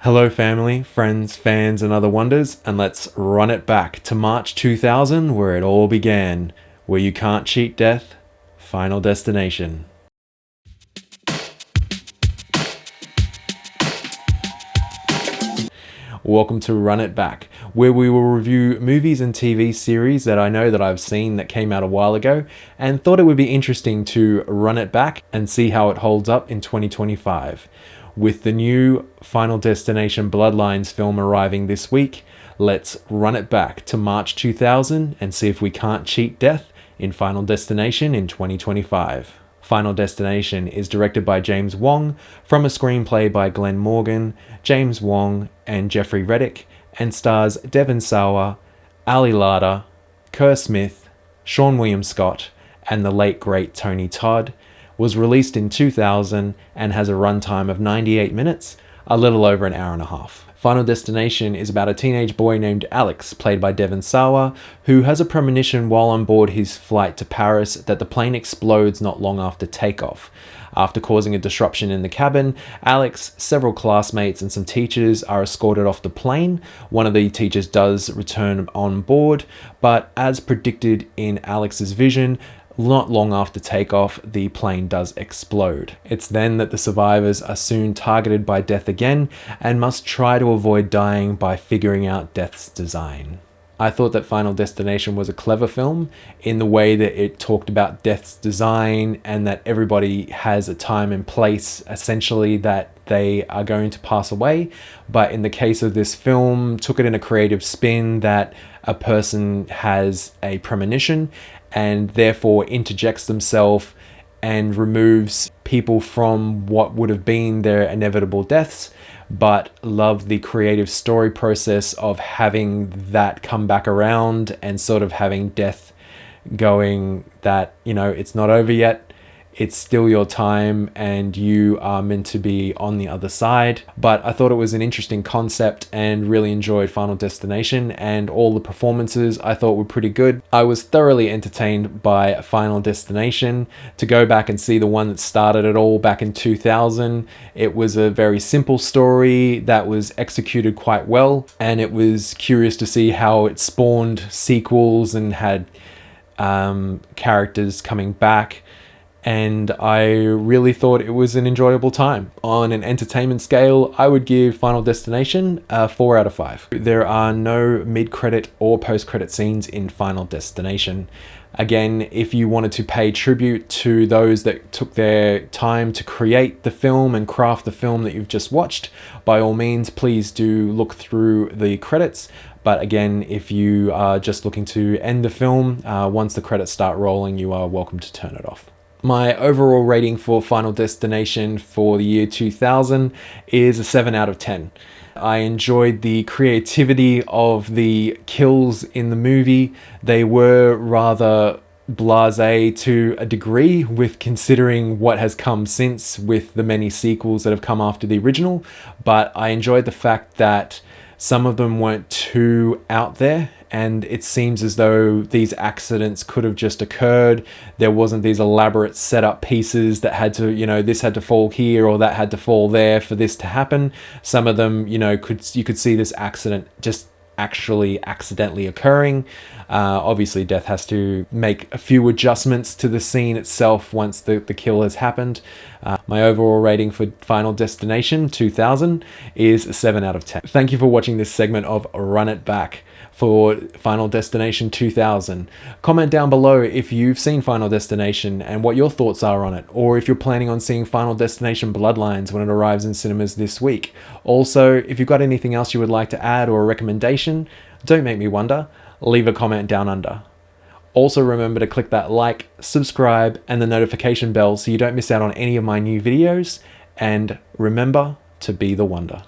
Hello family, friends, fans and other wonders, and let's run it back to March 2000 where it all began. Where you can't cheat death, Final Destination. Welcome to Run It Back, where we will review movies and TV series that I know that I've seen that came out a while ago and thought it would be interesting to run it back and see how it holds up in 2025. With the new Final Destination Bloodlines film arriving this week, let's run it back to March 2000 and see if we can't cheat death in Final Destination in 2025. Final Destination is directed by James Wong from a screenplay by Glenn Morgan, James Wong, and Jeffrey Reddick, and stars Devon Sawa, Ali Larter, Kerr Smith, Sean William Scott, and the late great Tony Todd. Was released in 2000 and has a runtime of 98 minutes, a little over an hour and a half. Final Destination is about a teenage boy named Alex, played by Devon Sawa, who has a premonition while on board his flight to Paris that the plane explodes not long after takeoff. After causing a disruption in the cabin, Alex, several classmates and some teachers are escorted off the plane. One of the teachers does return on board, but as predicted in Alex's vision, not long after takeoff, the plane does explode. It's then that the survivors are soon targeted by death again and must try to avoid dying by figuring out death's design. I thought that Final Destination was a clever film in the way that it talked about death's design and that everybody has a time and place, essentially, that they are going to pass away. But in the case of this film, took it in a creative spin that a person has a premonition and therefore interjects themselves and removes people from what would have been their inevitable deaths, but love the creative story process of having that come back around and sort of having death going that, it's not over yet. It's still your time and you are meant to be on the other side. But I thought it was an interesting concept and really enjoyed Final Destination, and all the performances I thought were pretty good. I was thoroughly entertained by Final Destination. To go back and see the one that started it all back in 2000, it was a very simple story that was executed quite well, and it was curious to see how it spawned sequels and had characters coming back. And I really thought it was an enjoyable time. On an entertainment scale, I would give Final Destination a 4 out of 5. There are no mid-credit or post-credit scenes in Final Destination. Again, if you wanted to pay tribute to those that took their time to create the film and craft the film that you've just watched, by all means, please do look through the credits. But again, if you are just looking to end the film, once the credits start rolling, you are welcome to turn it off. My overall rating for Final Destination for the year 2000 is a 7 out of 10. I enjoyed the creativity of the kills in the movie. They were rather blasé to a degree with considering what has come since with the many sequels that have come after the original, but I enjoyed the fact that some of them weren't too out there, and it seems as though these accidents could have just occurred. There wasn't these elaborate setup pieces that had to, this had to fall here or that had to fall there for this to happen. Some of them, you could see this accident just actually accidentally occurring. Obviously, death has to make a few adjustments to the scene itself once the kill has happened. My overall rating for Final Destination 2000 is a 7 out of 10. Thank you for watching this segment of Run It Back for Final Destination 2000. Comment down below if you've seen Final Destination and what your thoughts are on it, or if you're planning on seeing Final Destination Bloodlines when it arrives in cinemas this week. Also, if you've got anything else you would like to add or a recommendation, don't make me wonder, leave a comment down under. Also remember to click that like, subscribe, and the notification bell so you don't miss out on any of my new videos, and remember to be the wonder.